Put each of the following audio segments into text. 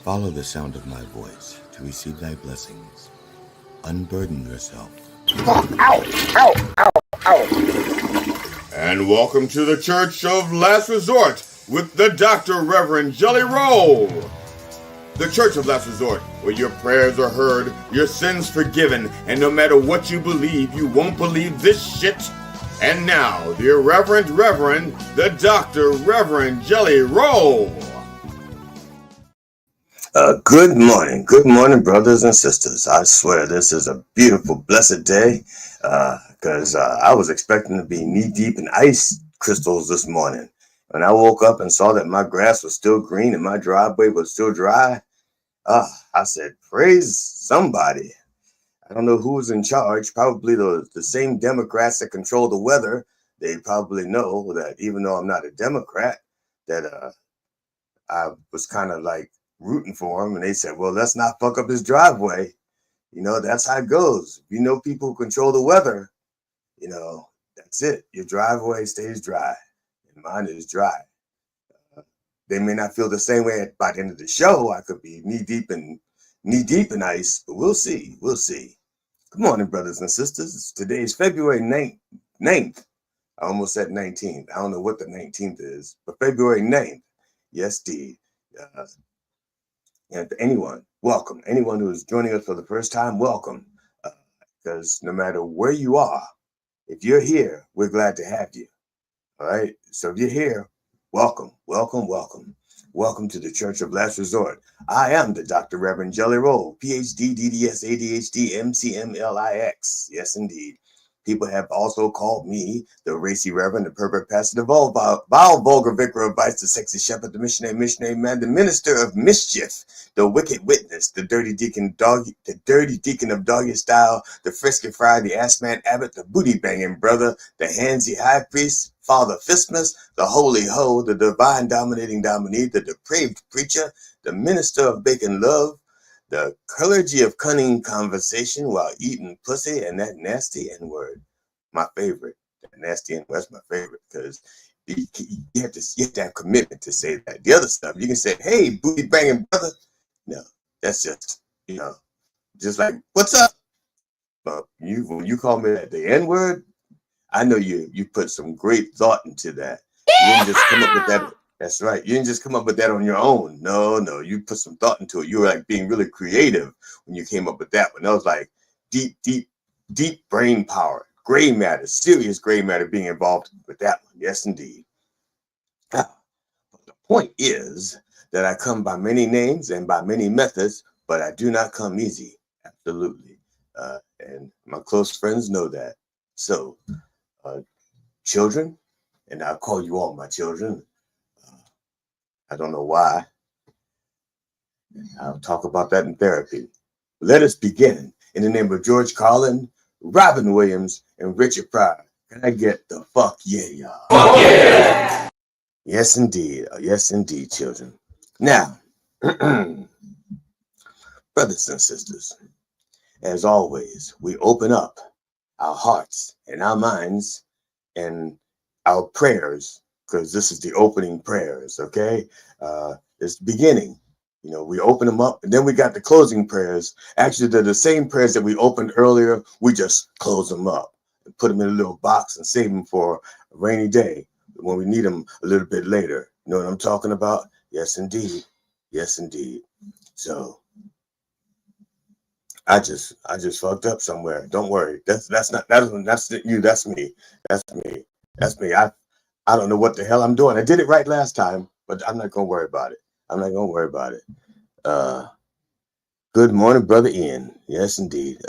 Follow the sound of my voice to receive thy blessings. Unburden yourself. And welcome to the Church of Last Resort with the Dr. Reverend Jelly Roll. The Church of Last Resort, where your prayers are heard, your sins forgiven, and no matter what you believe, you won't believe this shit. And now, the Irreverent Reverend, the Dr. Reverend Jelly Roll. Good morning, brothers and sisters. I swear this is a beautiful, blessed day because I was expecting to be knee-deep in ice crystals this morning. When I woke up and saw that my grass was still green and my driveway was still dry, I said, praise somebody. I don't know who was in charge, probably the same Democrats that control the weather. They probably know that even though I'm not a Democrat, that I was kind of like rooting for him, and they said, well, let's not fuck up his driveway. You know, that's how it goes. You know, people who control the weather, you know, that's it. Your driveway stays dry, and mine is dry. They may not feel the same way by the end of the show. I could be knee deep in ice, but we'll see. Good morning, brothers and sisters. Today is February 9th. I almost said 19th. I don't know what the 19th is, but February 9th. Yes, indeed. And to anyone, welcome. Anyone who is joining us for the first time, welcome. Because no matter where you are, if you're here, we're glad to have you. All right? So if you're here, welcome. Welcome to the Church of Last Resort. I am the Dr. Reverend Jelly Roll, PhD, DDS, ADHD, MCMLIX. Yes, indeed. People have also called me the racy reverend, the pervert pastor, the vile vulgar vicar of vice, the sexy shepherd, the missionary man, the minister of mischief, the wicked witness, the dirty deacon of doggy style, the frisky fry, the ass man abbot, the booty banging brother, the handsy high priest, Father Fistmas, the holy hoe, the divine dominating dominee, the depraved preacher, the minister of bacon love, the clergy of cunning conversation while eating pussy, and that nasty N-word. My favorite. That nasty N-word's my favorite because you have to have commitment to say that. The other stuff, you can say, hey, booty banging brother. No, that's just, just like, what's up? But when you call me that, the N-word, I know you put some great thought into that. You didn't just come up with that. That's right. You didn't just come up with that on your own. No, you put some thought into it. You were like being really creative when you came up with that one. That was like deep brain power, gray matter, serious gray matter being involved with that one. Yes, indeed. The point is that I come by many names and by many methods, but I do not come easy. Absolutely. And my close friends know that. So, children, and I'll call you all my children. I don't know why. I'll talk about that in therapy. Let us begin in the name of George Carlin, Robin Williams, and Richard Pryor. Can I get the fuck yeah, y'all? Fuck yeah! Yes, indeed. Yes, indeed, children. Now, brothers and sisters, as always, we open up our hearts and our minds and our prayers, because this is the opening prayers, okay? It's the beginning. We open them up, and then we got the closing prayers. Actually, they're the same prayers that we opened earlier. We just close them up and put them in a little box and save them for a rainy day when we need them a little bit later. You know what I'm talking about? Yes, indeed. Yes, indeed. So I just fucked up somewhere. Don't worry. That's you. That's me. That's me. I don't know what the hell I'm doing. I did it right last time, but I'm not gonna worry about it. Good morning, brother Ian. Yes, indeed.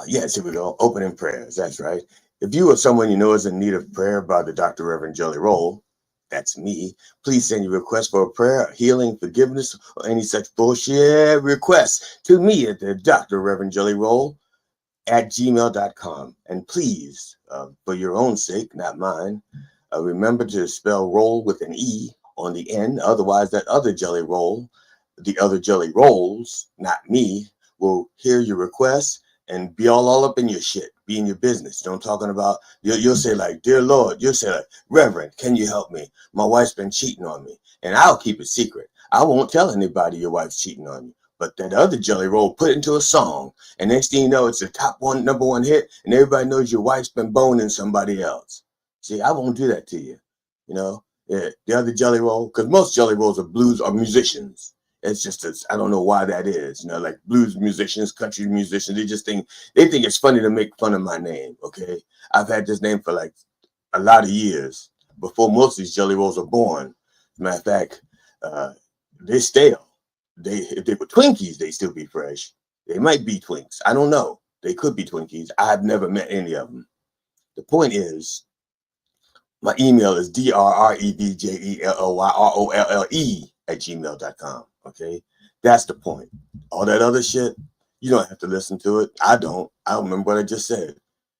Yes, here we go. Opening prayers. That's right. If you or someone you know is in need of prayer by the Dr. Reverend Jelly Roll, that's me, please send your request for a prayer, healing, forgiveness, or any such bullshit requests to me at the Dr. Reverend Jelly Roll at gmail.com. And please, for your own sake, not mine, remember to spell roll with an E on the end. Otherwise, that other jelly roll, the other jelly rolls, not me, will hear your request and be all up in your shit, be in your business. You know what I'm talking about? You'll say like, dear Lord, you'll say like, Reverend, can you help me? My wife's been cheating on me. And I'll keep it secret. I won't tell anybody your wife's cheating on you. But that other jelly roll put it into a song. And next thing you know, it's the number one hit. And everybody knows your wife's been boning somebody else. See, I won't do that to you. You know, yeah, the other jelly roll, because most jelly rolls are musicians. It's just, I don't know why that is. You know, like blues musicians, country musicians, they think it's funny to make fun of my name. Okay, I've had this name for like a lot of years before most of these jelly rolls are born. As a matter of fact, they're stale. If they were Twinkies, they'd still be fresh. They might be Twinks. I don't know. They could be Twinkies. I've never met any of them. The point is, my email is drevjellyrolle@gmail.com. Okay, that's the point. All that other shit, you don't have to listen to it. I don't remember what I just said.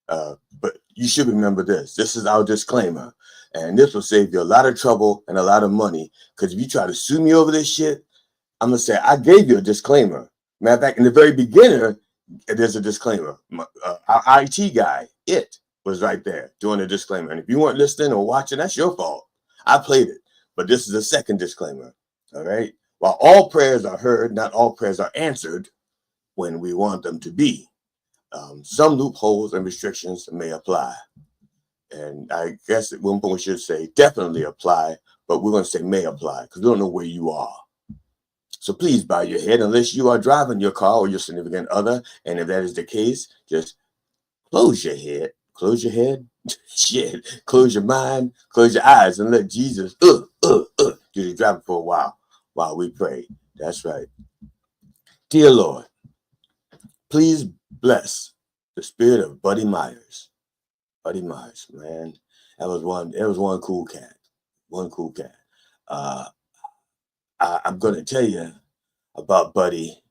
But you should remember this. This is our disclaimer. And this will save you a lot of trouble and a lot of money. Because if you try to sue me over this shit, I'm going to say, I gave you a disclaimer. Matter of fact, in the very beginning, there's a disclaimer. Our IT guy, was right there doing a disclaimer. And if you weren't listening or watching, that's your fault. I played it. But this is a second disclaimer. All right. While all prayers are heard, not all prayers are answered when we want them to be. Some loopholes and restrictions may apply. And I guess at one point we should say definitely apply, but we're going to say may apply because we don't know where you are. So please bow your head unless you are driving your car or your significant other. And if that is the case, just close your head. Close your head. Shit. Close your mind. Close your eyes and let Jesus do the driving for a while we pray. That's right. Dear Lord, please bless the spirit of Buddy Myers. Buddy Myers, man. That was one cool cat. One cool cat. I'm going to tell you about Buddy.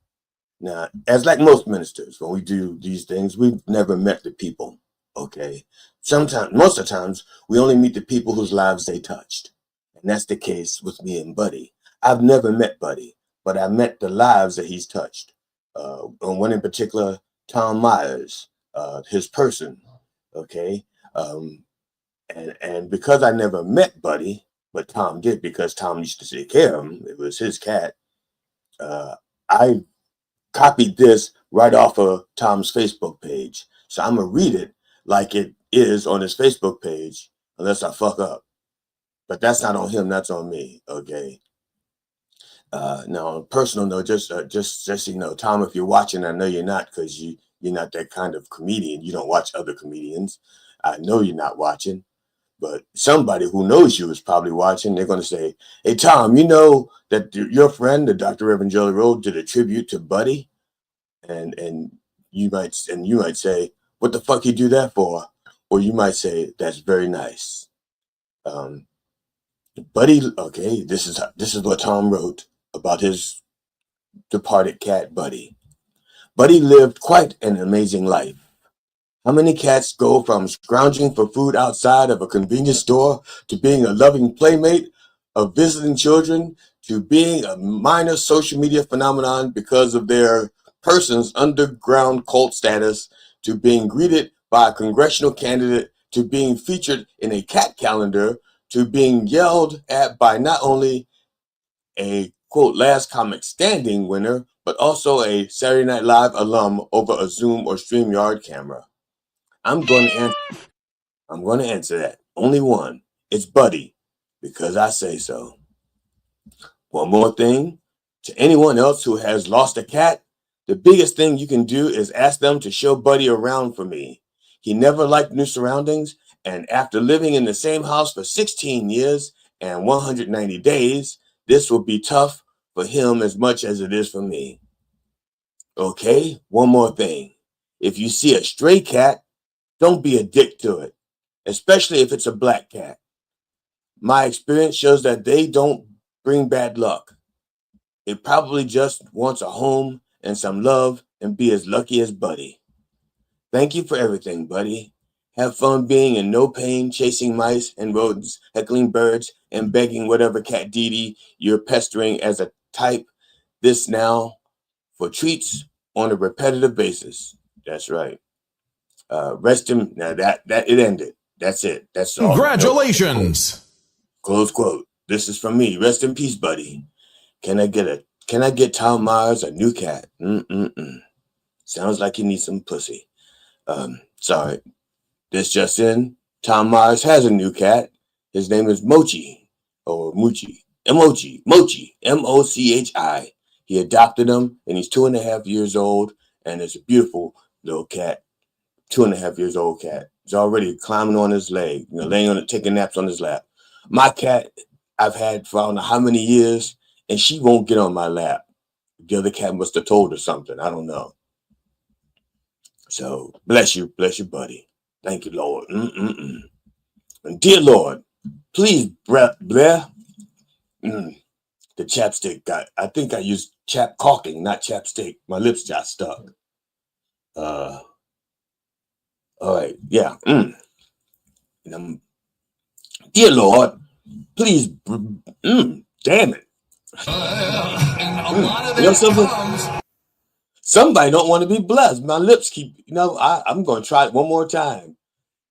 Now, as like most ministers, when we do these things, we've never met the people, okay? Most of the times, we only meet the people whose lives they touched. And that's the case with me and Buddy. I've never met Buddy, but I met the lives that he's touched. And one in particular, Tom Myers, his person, okay? And because I never met Buddy, but Tom did because Tom used to take care of him, it was his cat, I copied this right off of Tom's Facebook page. So I'm going to read it like it is on his Facebook page, unless I fuck up. But that's not on him, that's on me, okay? Now, on a personal note, just you know, Tom, if you're watching, I know you're not because you're not that kind of comedian. You don't watch other comedians. I know you're not watching. But somebody who knows you is probably watching. They're going to say, hey, Tom, you know that your friend, the Dr. Reverend Jelly Roll, did a tribute to Buddy? And you might say, what the fuck you do that for? Or you might say, that's very nice. Buddy, okay, this is what Tom wrote about his departed cat, Buddy. Buddy lived quite an amazing life. How many cats go from scrounging for food outside of a convenience store to being a loving playmate of visiting children to being a minor social media phenomenon because of their person's underground cult status to being greeted by a congressional candidate to being featured in a cat calendar to being yelled at by not only a quote last comic standing winner, but also a Saturday Night Live alum over a Zoom or StreamYard camera. I'm going to answer that. Only one. It's Buddy, because I say so. One more thing. To anyone else who has lost a cat, the biggest thing you can do is ask them to show Buddy around for me. He never liked new surroundings, and after living in the same house for 16 years and 190 days, this will be tough for him as much as it is for me. Okay, one more thing. If you see a stray cat, don't be a dick to it, especially if it's a black cat. My experience shows that they don't bring bad luck. It probably just wants a home and some love and be as lucky as Buddy. Thank you for everything, Buddy. Have fun being in no pain, chasing mice and rodents, heckling birds, and begging whatever cat Dee you're pestering as a type this now for treats on a repetitive basis. That's right. Rest him. Now that it ended. That's it. That's all. Congratulations. Close quote. This is from me. Rest in peace, buddy. Can I get Tom Myers a new cat? Sounds like he needs some pussy. Sorry. This just in. Tom Myers has a new cat. His name is Mochi. Or Moochie. Mochi. Mochi. He adopted him, and he's 2.5 years old, and it's a beautiful little cat. 2.5 years old cat. He's already climbing on his leg, laying on it, taking naps on his lap. My cat, I've had for I don't know how many years, and she won't get on my lap. The other cat must have told her something. I don't know. So bless you, buddy. Thank you, Lord. And dear Lord, please, the chapstick got. I think I used caulking, not chapstick. My lips got stuck. All right, yeah. Dear Lord, please, damn it. Somebody don't want to be blessed. My lips keep, I'm going to try it one more time.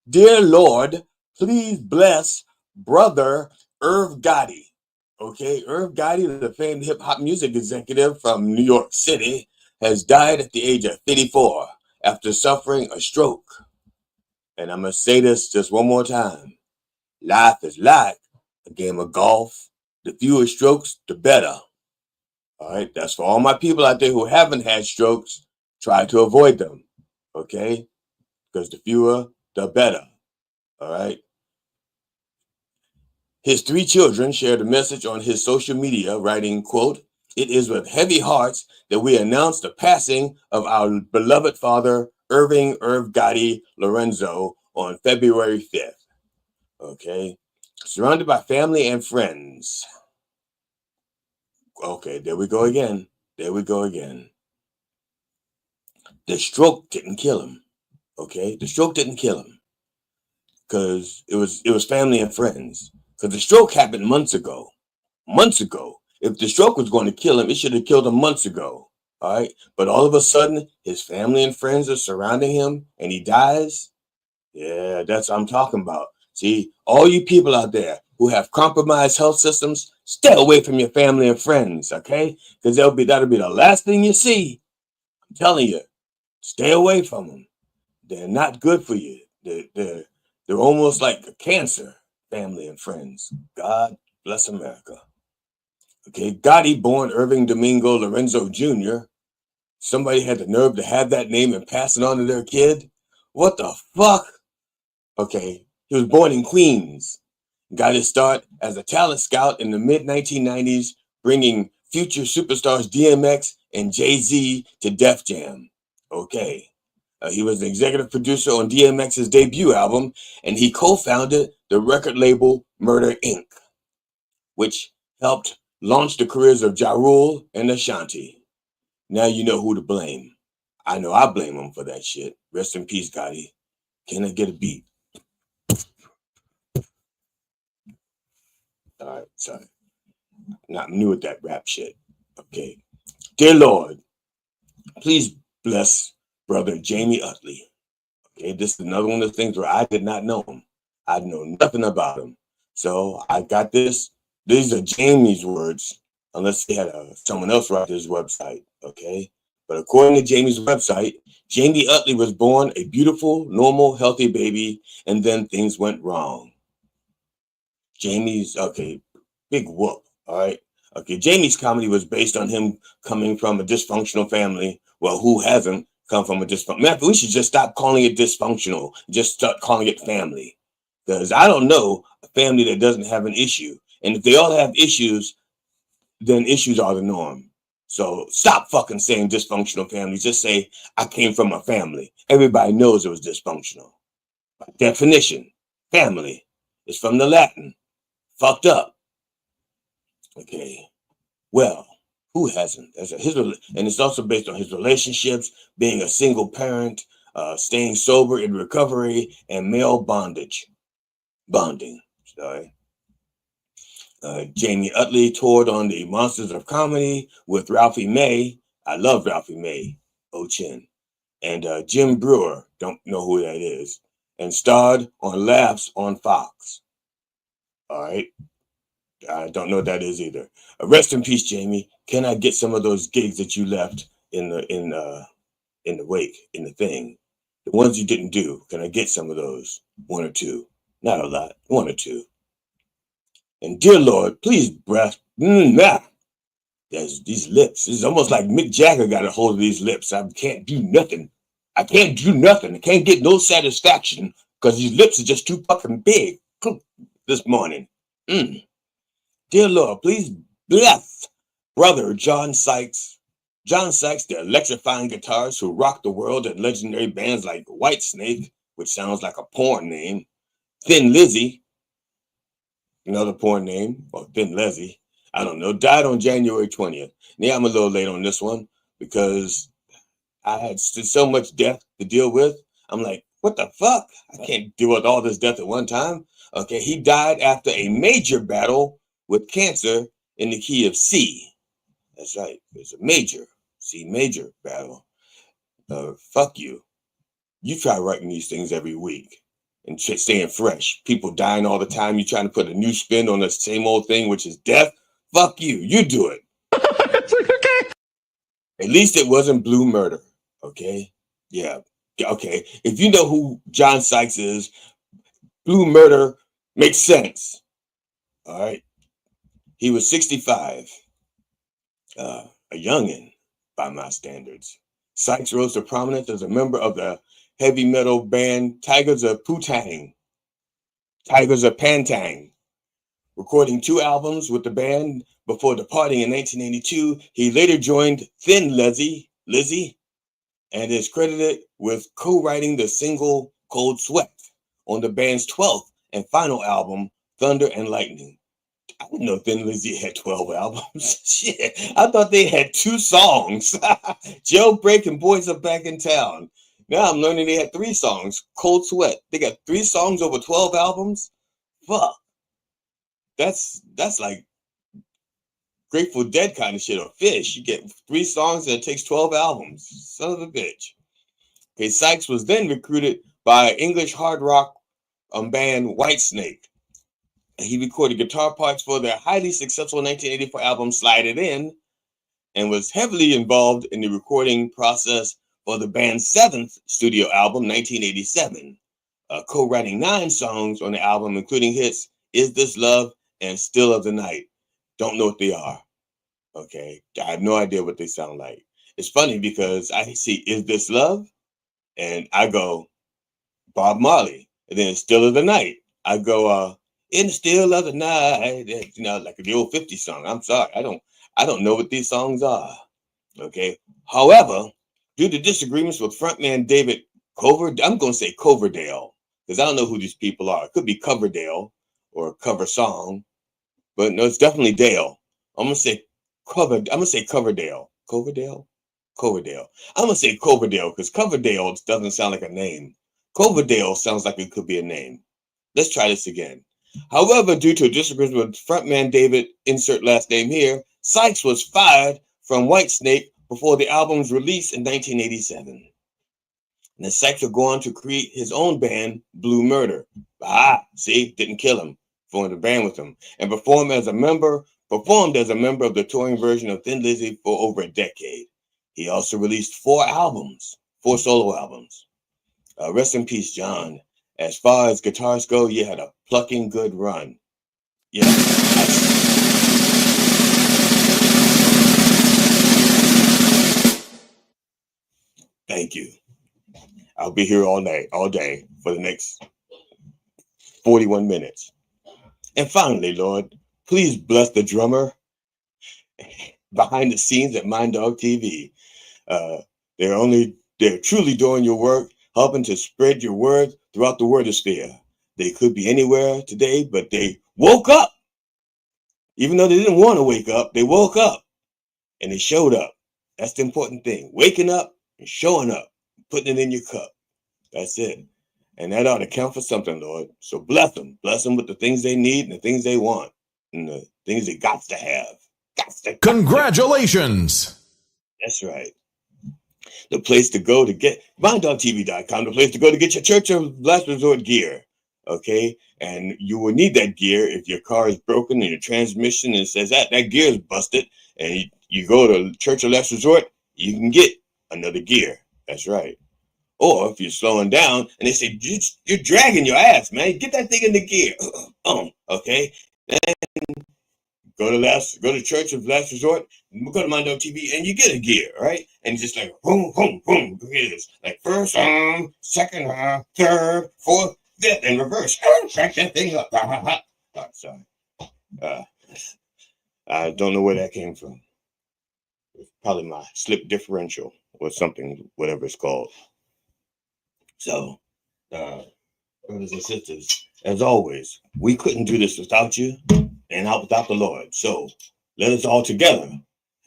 Dear Lord, please bless brother Irv Gotti. Okay, Irv Gotti, the famed hip-hop music executive from New York City, has died at the age of 54 after suffering a stroke. And I'm going to say this just one more time. Life is like a game of golf. The fewer strokes, the better. All right, that's for all my people out there who haven't had strokes. Try to avoid them, okay? Because the fewer, the better. All right. His 3 children shared a message on his social media, writing, quote, "It is with heavy hearts that we announce the passing of our beloved father, Irv Gotti Lorenzo, on February 5th. Okay. Surrounded by family and friends. Okay, there we go again. The stroke didn't kill him. Okay, the stroke didn't kill him because it was family and friends. Because the stroke happened months ago. If the stroke was going to kill him, it should have killed him months ago. All right, but all of a sudden, his family and friends are surrounding him, and he dies. Yeah, that's what I'm talking about. See, all you people out there who have compromised health systems, stay away from your family and friends, okay? Because that'll be the last thing you see. I'm telling you, stay away from them. They're not good for you. They're almost like a cancer, family and friends. God bless America. Okay, Gotti, born Irving Domingo Lorenzo Jr., somebody had the nerve to have that name and pass it on to their kid? What the fuck? Okay, he was born in Queens. Got his start as a talent scout in the mid-1990s, bringing future superstars DMX and Jay-Z to Def Jam. Okay. He was the executive producer on DMX's debut album, and he co-founded the record label Murder Inc., which helped launch the careers of Ja Rule and Ashanti. Now you know who to blame. I know I blame him for that shit. Rest in peace, Gotti. Can I get a beat? All right, sorry. Not new with that rap shit. Okay. Dear Lord, please bless brother Jamie Utley. Okay, this is another one of the things where I did not know him. I know nothing about him. So I got this. These are Jamie's words, unless he had someone else write his website. Okay. But according to Jamie's website, Jamie Utley was born a beautiful, normal, healthy baby, and then things went wrong. Jamie's, okay, big whoop, all right? Okay, Jamie's comedy was based on him coming from a dysfunctional family. Well, who hasn't come from a dysfunctional? Man, we should just stop calling it dysfunctional. Just start calling it family. Because I don't know a family that doesn't have an issue. And if they all have issues, then issues are the norm. So stop fucking saying dysfunctional family. Just say, I came from a family. Everybody knows it was dysfunctional. By definition, family is from the Latin. Fucked up. Okay. Well, who hasn't? And it's also based on his relationships, being a single parent, staying sober in recovery, and male bonding. Sorry. Jamie Utley toured on the Monsters of Comedy with Ralphie May. I love Ralphie May, Ochin, and Jim Brewer, don't know who that is, and starred on Laughs on Fox. All right. I don't know what that is either. Rest in peace, Jamie. Can I get some of those gigs that you left in the wake, in the thing? The ones you didn't do. Can I get some of those? One or two. Not a lot. One or two. And dear Lord, please breath. There's these lips. It's almost like Mick Jagger got a hold of these lips. I can't do nothing. I can't get no satisfaction because these lips are just too fucking big this morning. Dear Lord, please bless brother John Sykes. John Sykes, the electrifying guitarist who rocked the world at legendary bands like Whitesnake, which sounds like a porn name, Thin Lizzy, another porn name, or Thin Lizzy, I don't know, died on January 20th. Yeah, I'm a little late on this one because I had so much death to deal with. I'm like, what the fuck? I can't deal with all this death at one time. Okay, he died after a major battle with cancer in the key of C. That's right. It's a major, C major battle. Fuck you. You try writing these things every week and staying fresh. People dying all the time. You trying to put a new spin on the same old thing, which is death. Fuck you. You do it. Okay. At least it wasn't Blue Murder. Okay. Yeah. Okay. If you know who John Sykes is, Blue Murder makes sense. All right. He was 65. A youngin' by my standards. Sykes rose to prominence as a member of the heavy metal band Tigers of Pantang, recording 2 albums with the band before departing in 1982. He later joined Thin Lizzy, and is credited with co-writing the single Cold Sweat on the band's 12th and final album, Thunder and Lightning. I didn't know Thin Lizzy had 12 albums. Shit, I thought they had 2 songs. Jailbreak and Boys Are Back in Town. Now I'm learning they had 3 songs. Cold Sweat. They got 3 songs over 12 albums? Fuck. That's like Grateful Dead kind of shit, or Fish. You get 3 songs and it takes 12 albums. Son of a bitch. Okay, Sykes was then recruited by English hard rock band Whitesnake. He recorded guitar parts for their highly successful 1984 album Slide It In, and was heavily involved in the recording process for the band's 7th studio album, 1987, co-writing 9 songs on the album, including hits Is This Love and Still of the Night. Don't know what they are. Okay, I have no idea what they sound like. It's funny because I see Is This Love? And I go, Bob Marley. And then Still of the Night. I go, In the Still of the Night, you know, like the old 50 song. I'm sorry, I don't know what these songs are. Okay. However, due to disagreements with frontman David I'm going to say Coverdale because I don't know who these people are. It could be Coverdale or Cover Song, but no, it's definitely Dale. I'm going to say Coverdale. Coverdale. I'm going to say Coverdale because Coverdale doesn't sound like a name. Coverdale sounds like it could be a name. Let's try this again. However, due to a disagreement with frontman David, insert last name here, Sykes was fired from Whitesnake before the album's release in 1987. And then Sykes would go on to create his own band, Blue Murder. See, didn't kill him, formed a band with him, and performed as a member of the touring version of Thin Lizzy for over a decade. He also released 4 solo albums. Rest in peace, John. As far as guitars go, you had a plucking good run. Yeah. Thank you. I'll be here all day for the next 41 minutes. And finally, Lord, please bless the drummer behind the scenes at Mind Dog TV. They're truly doing your work, helping to spread your word throughout the wordosphere. They could be anywhere today, but they woke up. Even though they didn't want to wake up, they woke up and they showed up. That's the important thing. Waking up and showing up, putting it in your cup. That's it. And that ought to count for something, Lord. So bless them. Bless them with the things they need and the things they want and the things they got to have. Congratulations. That's right. The place to go to get minddogtv.com, the place to go to get your Church of Last Resort gear. Okay, and you will need that gear if your car is broken and your transmission and says that gear is busted, and you go to Church of Last Resort, you can get another gear. That's right. Or if you're slowing down and they say you're dragging your ass, man, get that thing in the gear. Okay, then go to Church of Last Resort, go to Mind Dog TV, and you get a gear, right? And just like boom, boom, boom, gears like first arm, second arm, third, fourth, fifth, and reverse. Crack that thing up. Oh, sorry. I don't know where that came from. It's probably my slip differential or something, whatever it's called. So, brothers and sisters, as always, we couldn't do this without you and out without the Lord. So let us all together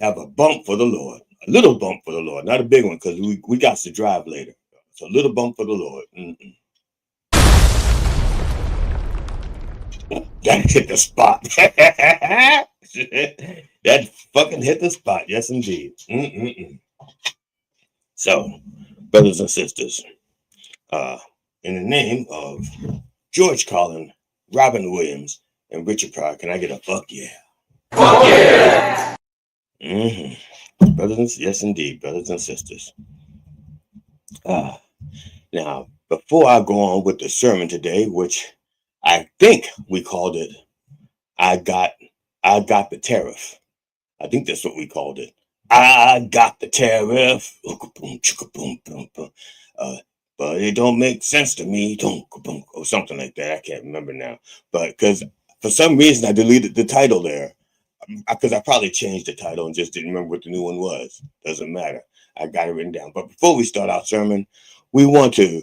have a bump for the Lord, a little bump for the Lord, not a big one, because we got to drive later. So a little bump for the Lord. That hit the spot. That fucking hit the spot. Yes, indeed. So, brothers and sisters, in the name of George Carlin, Robin Williams, and Richard Pryor, can I get a fuck yeah? Fuck yeah! Brothers, yes, indeed, brothers and sisters. Now, before I go on with the sermon today, which I think we called it, I got the tariff. I think that's what we called it. I got the tariff. But it don't make sense to me, or something like that. I can't remember now. But because for some reason I deleted the title there, because I probably changed the title and just didn't remember what the new one was. Doesn't matter. I got it written down. But before we start our sermon, we want to,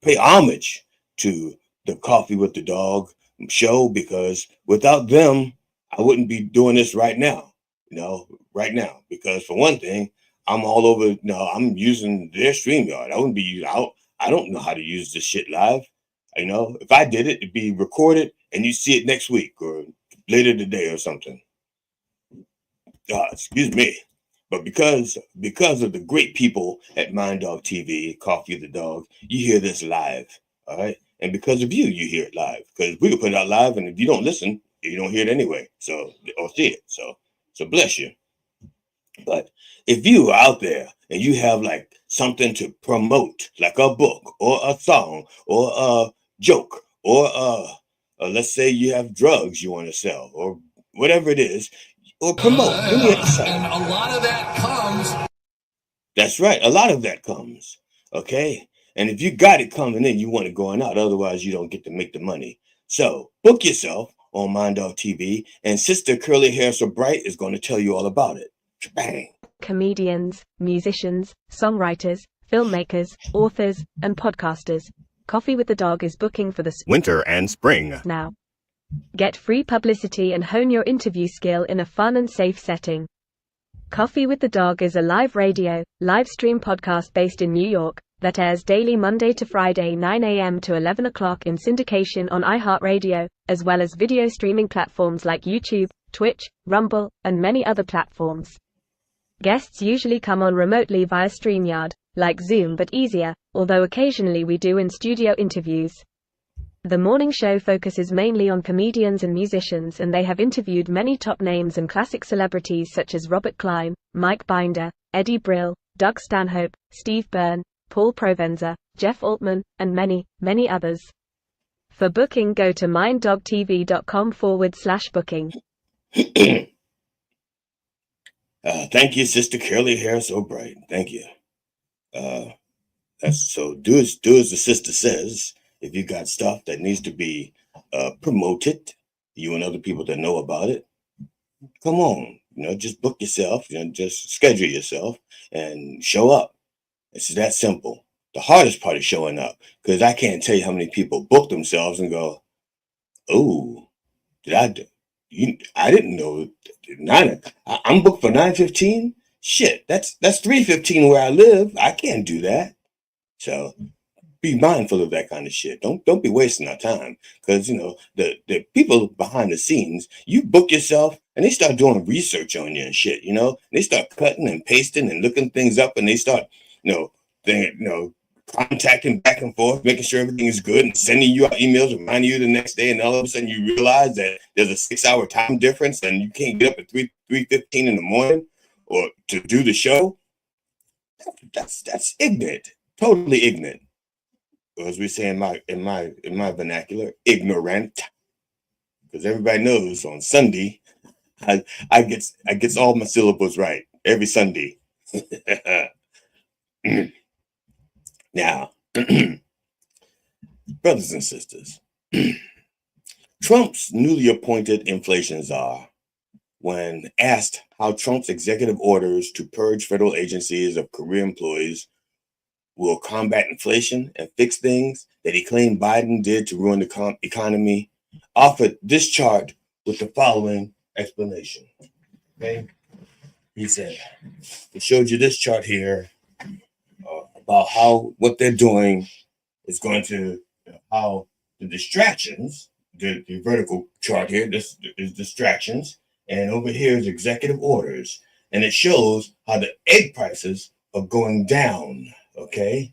pay homage to the Coffee with the Dog show, because without them, I wouldn't be doing this right now. Because for one thing, I'm all over. I'm using their StreamYard. I wouldn't be using out. I don't know how to use this shit live. If I did it, it'd be recorded and you see it next week or later today or something. Excuse me. But because of the great people at Mind Dog TV, Coffee the Dog, you hear this live. All right. And because of you, you hear it live. Because we can put it out live, and if you don't listen, you don't hear it anyway. Or see it. So bless you. But if you are out there and you have like something to promote, like a book or a song or a joke or let's say you have drugs you want to sell or whatever it is, or promote any of the site. And a lot of that comes. That's right. A lot of that comes. Okay. And if you got it coming in, you want it going out. Otherwise, you don't get to make the money. So book yourself on Mind Dog TV, and Sister Curly Hair So Bright is going to tell you all about it. Bang. Comedians, musicians, songwriters, filmmakers, authors, and podcasters. Coffee with the Dog is booking for the winter and spring now. Get free publicity and hone your interview skill in a fun and safe setting. Coffee with the Dog is a live radio, live stream podcast based in New York that airs daily Monday to Friday 9 a.m. to 11 o'clock in syndication on iHeartRadio, as well as video streaming platforms like YouTube, Twitch, Rumble, and many other platforms. Guests usually come on remotely via StreamYard, like Zoom but easier, although occasionally we do in-studio interviews. The morning show focuses mainly on comedians and musicians, and they have interviewed many top names and classic celebrities such as Robert Klein, Mike Binder, Eddie Brill, Doug Stanhope, Steve Byrne, Paul Provenza, Jeff Altman, and many, many others. For booking, go to minddogtv.com/booking. Thank you, Sister Curly Hair So Bright. Thank you. That's so. Do as the sister says. If you got stuff that needs to be promoted, you and other people that know about it, come on. Just book yourself. Just schedule yourself and show up. It's that simple. The hardest part is showing up, because I can't tell you how many people book themselves and go, "Oh, I didn't know 9. I'm booked for 9:15. Shit, that's 3:15 where I live. I can't do that." So be mindful of that kind of shit. Don't be wasting our time, because the people behind the scenes. You book yourself and they start doing research on you and shit, you know. They start cutting and pasting and looking things up, and they start, contacting back and forth, making sure everything is good, and sending you out emails, reminding you the next day, and all of a sudden you realize that there's a 6-hour time difference, and you can't get up at 3:15 in the morning or to do the show. That's ignorant, totally ignorant. Or as we say in my vernacular, ignorant. Because everybody knows on Sunday, I gets all my syllables right every Sunday. Now, brothers and sisters, Trump's newly appointed inflation czar, when asked how Trump's executive orders to purge federal agencies of career employees will combat inflation and fix things that he claimed Biden did to ruin the economy, offered this chart with the following explanation. Okay, he said, he showed you this chart here about how what they're doing is going to, how the distractions, the vertical chart here, this is distractions, and over here is executive orders, and it shows how the egg prices are going down. Okay,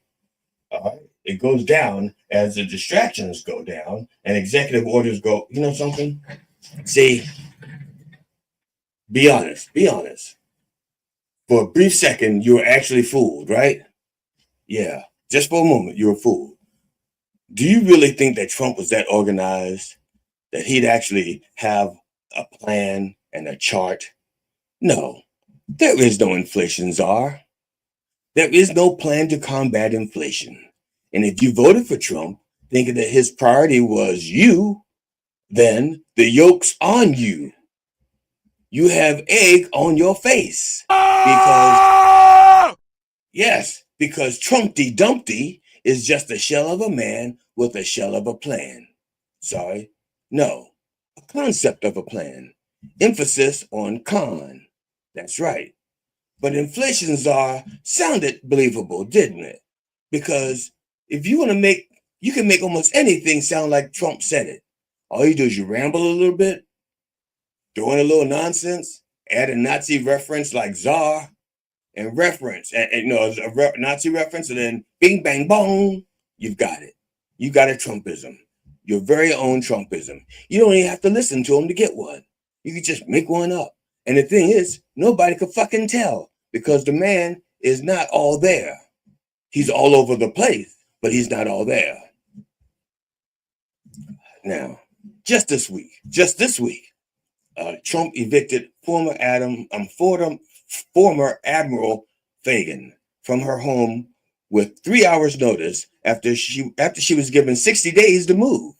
it goes down as the distractions go down and executive orders go. You know something? See, be honest. For a brief second, you were actually fooled, right? Yeah, just for a moment, you were fooled. Do you really think that Trump was that organized, that he'd actually have a plan and a chart? No, there is no inflation czar. There is no plan to combat inflation. And if you voted for Trump thinking that his priority was you, then the yoke's on you. You have egg on your face. Because Trumpty Dumpty is just a shell of a man with a shell of a plan. Sorry, no, a concept of a plan. Emphasis on con. That's right. But inflation czar sounded believable, didn't it? Because if you want to you can make almost anything sound like Trump said it. All you do is you ramble a little bit, throw in a little nonsense, add a Nazi reference like czar, and reference, a Nazi reference, and then bing, bang, bong, you've got it. You got a Trumpism, your very own Trumpism. You don't even have to listen to him to get one. You can just make one up. And the thing is, nobody could fucking tell because the man is not all there. He's all over the place, but he's not all there. Now, just this week, Trump evicted former Admiral Fagan from her home with 3 hours notice after she was given 60 days to move.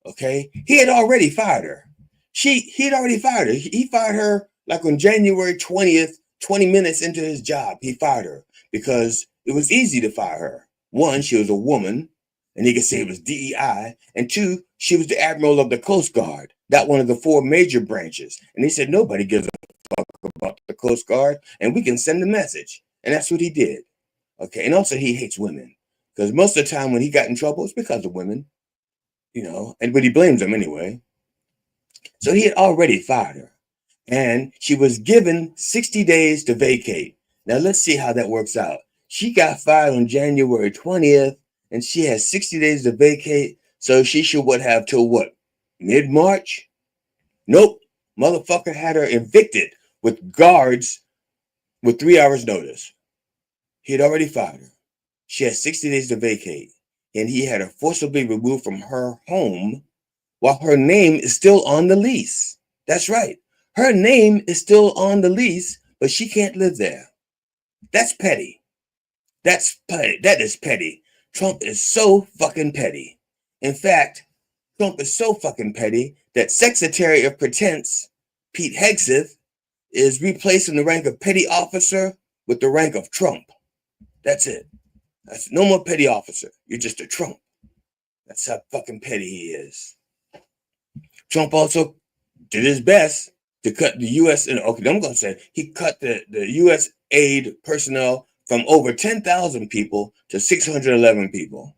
Okay, he had already fired her. He fired her like on January 20th, 20 minutes into his job. He fired her because it was easy to fire her. One, she was a woman, and he could say it was DEI. And two, she was the admiral of the Coast Guard, not one of the four major branches. And he said, nobody gives a fuck about the Coast Guard, and we can send a message. And that's what he did. Okay, and also he hates women because most of the time when he got in trouble, it's because of women, but he blames them anyway. So he had already fired her, and she was given 60 days to vacate. Now let's see how that works out. She got fired on January 20th, and she has 60 days to vacate. So she should have till what? Mid-March? Nope. Motherfucker had her evicted with guards with 3 hours notice. He had already fired her. She had 60 days to vacate, and he had her forcibly removed from her home while her name is still on the lease. That's right. Her name is still on the lease, but she can't live there. That's petty. That's petty. That is petty. Trump is so fucking petty. In fact, Trump is so fucking petty that Secretary of Pretense, Pete Hegseth, is replacing the rank of petty officer with the rank of Trump. That's it. That's no more petty officer. You're just a Trump. That's how fucking petty he is. Trump also did his best to cut the U.S. he cut the U.S. aid personnel from over 10,000 people to 611 people.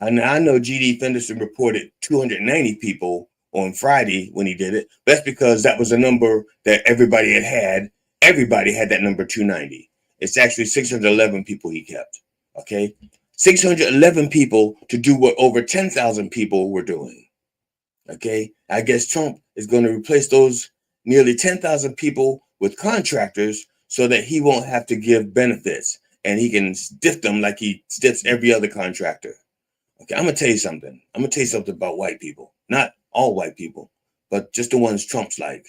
And I know G.D. Fenderson reported 290 people on Friday when he did it. That's because that was a number that everybody had. Everybody had that number 290. It's actually 611 people he kept. Okay, 611 people to do what over 10,000 people were doing. Okay, I guess Trump is going to replace those nearly 10,000 people with contractors so that he won't have to give benefits and he can stiff them like he stiffs every other contractor. Okay, I'm gonna tell you something. I'm gonna tell you something about white people. Not all white people, but just the ones Trump's like.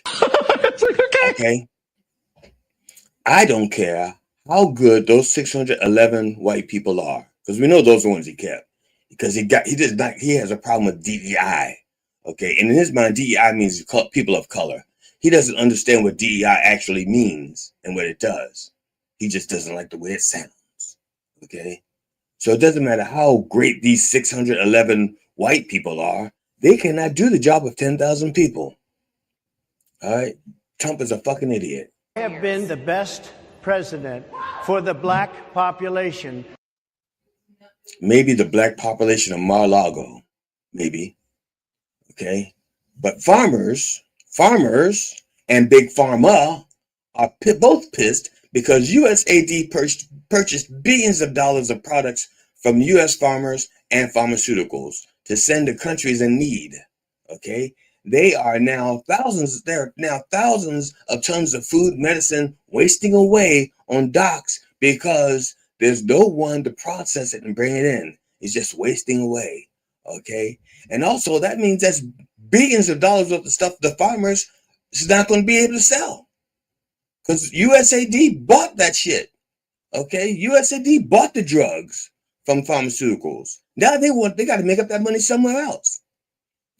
Okay, I don't care how good those 611 white people are, because we know those are the ones he kept. Because he has a problem with DEI. Okay, and in his mind, DEI means people of color. He doesn't understand what DEI actually means and what it does. He just doesn't like the way it sounds. Okay, so it doesn't matter how great these 611 white people are, they cannot do the job of 10,000 people. All right, Trump is a fucking idiot. I have been the best president for the black population. Maybe the black population of Mar-a-Lago, maybe. Okay, but farmers and Big Pharma are both pissed because USAID purchased billions of dollars of products from U.S. farmers and pharmaceuticals to send to countries in need. Okay, there are now thousands of tons of food, medicine wasting away on docks because there's no one to process it and bring it in. It's just wasting away. Okay, and also that means that's billions of dollars worth of stuff the farmers is not going to be able to sell because USAID bought that shit. Okay, USAID bought the drugs from pharmaceuticals. Now they got to make up that money somewhere else.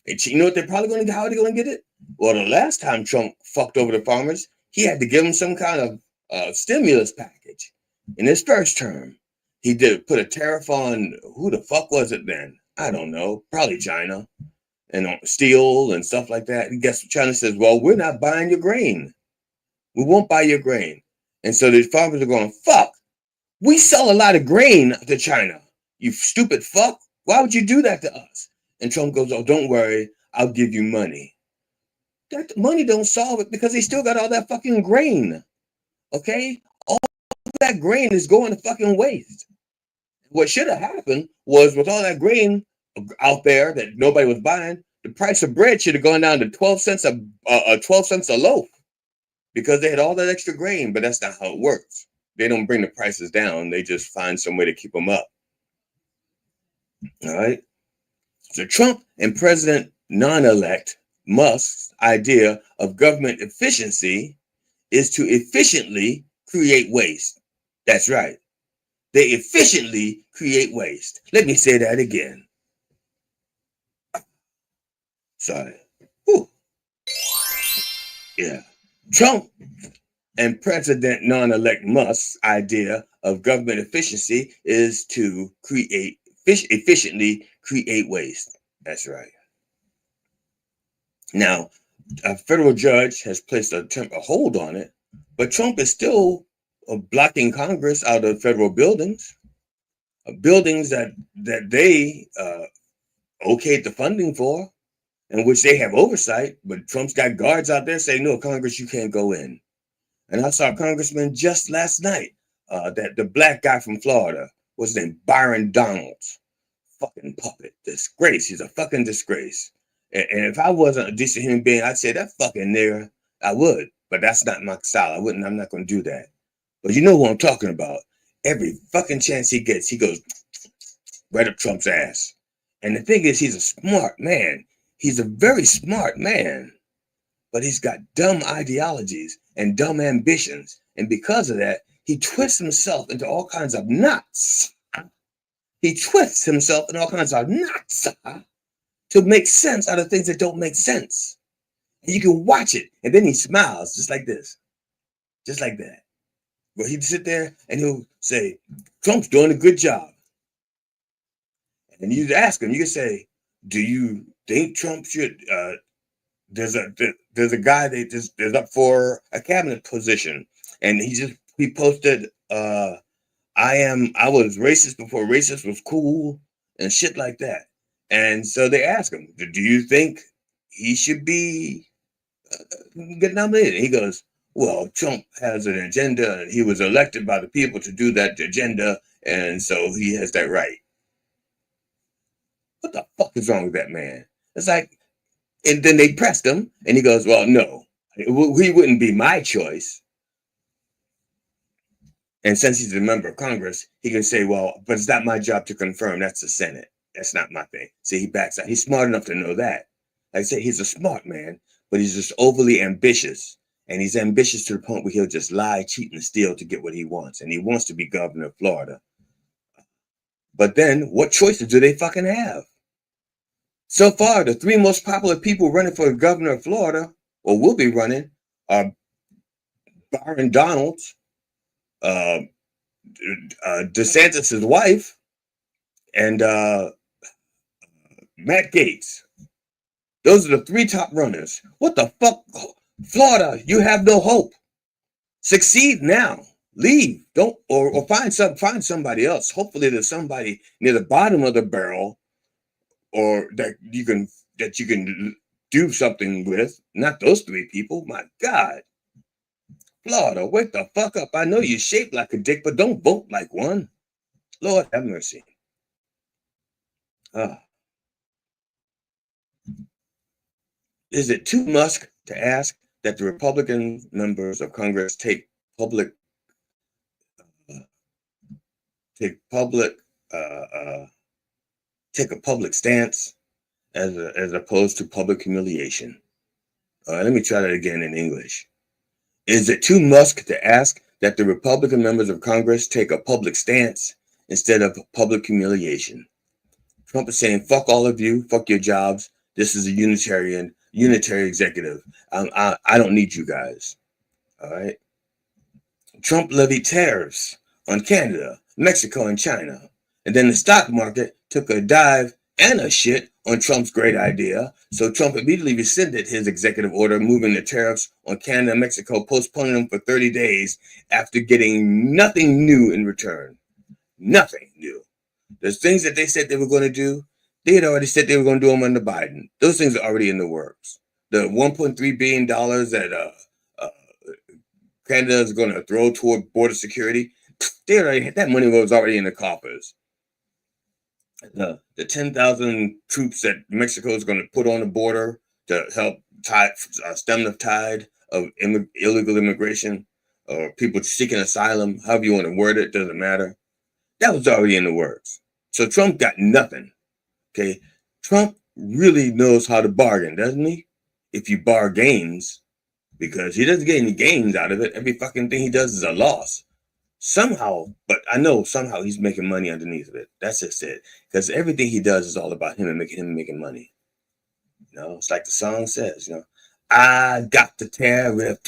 And you know what they're probably going to, how are they going to get it? Well, the last time Trump fucked over the farmers, he had to give them some kind of stimulus package. In his first term, he did put a tariff on, who the fuck was it then? I don't know, probably China, and on steel and stuff like that. And guess what? China says, well, we're not buying your grain. We won't buy your grain. And so the farmers are going, fuck, we sell a lot of grain to China. You stupid fuck. Why would you do that to us? And Trump goes, oh, don't worry, I'll give you money. That money don't solve it because they still got all that fucking grain. Okay? All that grain is going to fucking waste. What should have happened was with all that grain out there that nobody was buying, the price of bread should have gone down to 12 cents a loaf because they had all that extra grain, but that's not how it works. They don't bring the prices down. They just find some way to keep them up. All right. So Trump and President non-elect Musk's idea of government efficiency is to efficiently create waste. That's right. They efficiently create waste. Let me say that again. Sorry. Whew. Yeah. Trump and President non-elect Musk's idea of government efficiency is to efficiently create waste. That's right. Now, a federal judge has placed a hold on it, but Trump is still blocking Congress out of federal buildings that they okayed the funding for, and which they have oversight. But Trump's got guards out there saying, no, Congress, you can't go in. And I saw a congressman just last night, that the black guy from Florida, what's his name, Byron Donalds, fucking puppet, disgrace. He's a fucking disgrace. And if I wasn't a decent human being, I'd say that fucking nigger. I would, but that's not my style. I'm not going to do that. But you know what I'm talking about. Every fucking chance he gets, he goes right up Trump's ass. And the thing is, he's a smart man. He's a very smart man. But he's got dumb ideologies and dumb ambitions. And because of that, he twists himself into all kinds of knots. He twists himself in all kinds of knots to make sense out of things that don't make sense. And you can watch it. And then he smiles just like this. Just like that. But he'd sit there and he'll say, Trump's doing a good job. And you'd ask him, you could say, do you think Trump should, there's a guy that is up for a cabinet position. And he posted, I was racist before racist was cool and shit like that. And so they ask him, do you think he should be get nominated. He goes, well, Trump has an agenda and he was elected by the people to do that agenda, and so he has that right. What the fuck is wrong with that man? It's like, and then they pressed him and he goes, well, no, he wouldn't be my choice. And since he's a member of Congress, he can say, well, but it's not my job to confirm. That's the Senate. That's not my thing. See, he backs out. He's smart enough to know that. Like I say, he's a smart man, but he's just overly ambitious. And he's ambitious to the point where he'll just lie, cheat, and steal to get what he wants. And he wants to be governor of Florida. But then what choices do they fucking have? So far, the three most popular people running for governor of Florida, or will be running, are Byron Donalds, DeSantis' wife, and Matt Gaetz. Those are the three top runners. What the fuck? Florida, you have no hope. Succeed now. Leave. Don't or find somebody else. Hopefully there's somebody near the bottom of the barrel or that you can do something with. Not those three people. My God. Florida, wake the fuck up. I know you're shaped like a dick, but don't vote like one. Lord have mercy. Is it too much to ask that the Republican members of Congress take a public stance as opposed to public humiliation? Let me try that again in English. Is it too much to ask that the Republican members of Congress take a public stance instead of public humiliation? Trump is saying, fuck all of you, fuck your jobs. This is a unitary executive. I don't need you guys. All right. Trump levied tariffs on Canada, Mexico, and China. And then the stock market took a dive and a shit on Trump's great idea. So Trump immediately rescinded his executive order moving the tariffs on Canada and Mexico, postponing them for 30 days after getting nothing new in return. Nothing new. There's things that they said they were going to do. They had already said they were going to do them under Biden. Those things are already in the works. The $1.3 billion that Canada is going to throw toward border security, that money was already in the coffers. The 10,000 troops that Mexico is going to put on the border to help stem the tide of illegal immigration or people seeking asylum, however you want to word it, doesn't matter. That was already in the works. So Trump got nothing. Okay, Trump really knows how to bargain, doesn't he? If you bargains, because he doesn't get any gains out of it. Every fucking thing he does is a loss. Somehow, but I know somehow he's making money underneath of it. That's just it. Because everything he does is all about him and making money. You know, it's like the song says, I got the tariff,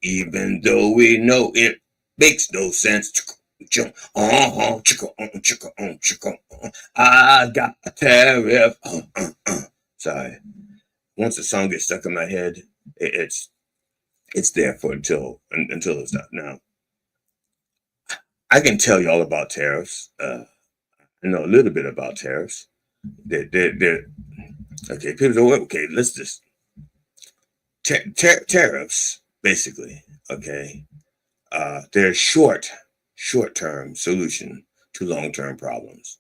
even though we know it makes no sense. I got a tariff. Sorry. Once the song gets stuck in my head, it's there for until it's done. Now, I can tell you all about tariffs. I know a little bit about tariffs. They're okay. People say, well, okay, let's just tariffs basically. Okay, they're short-term solution to long-term problems.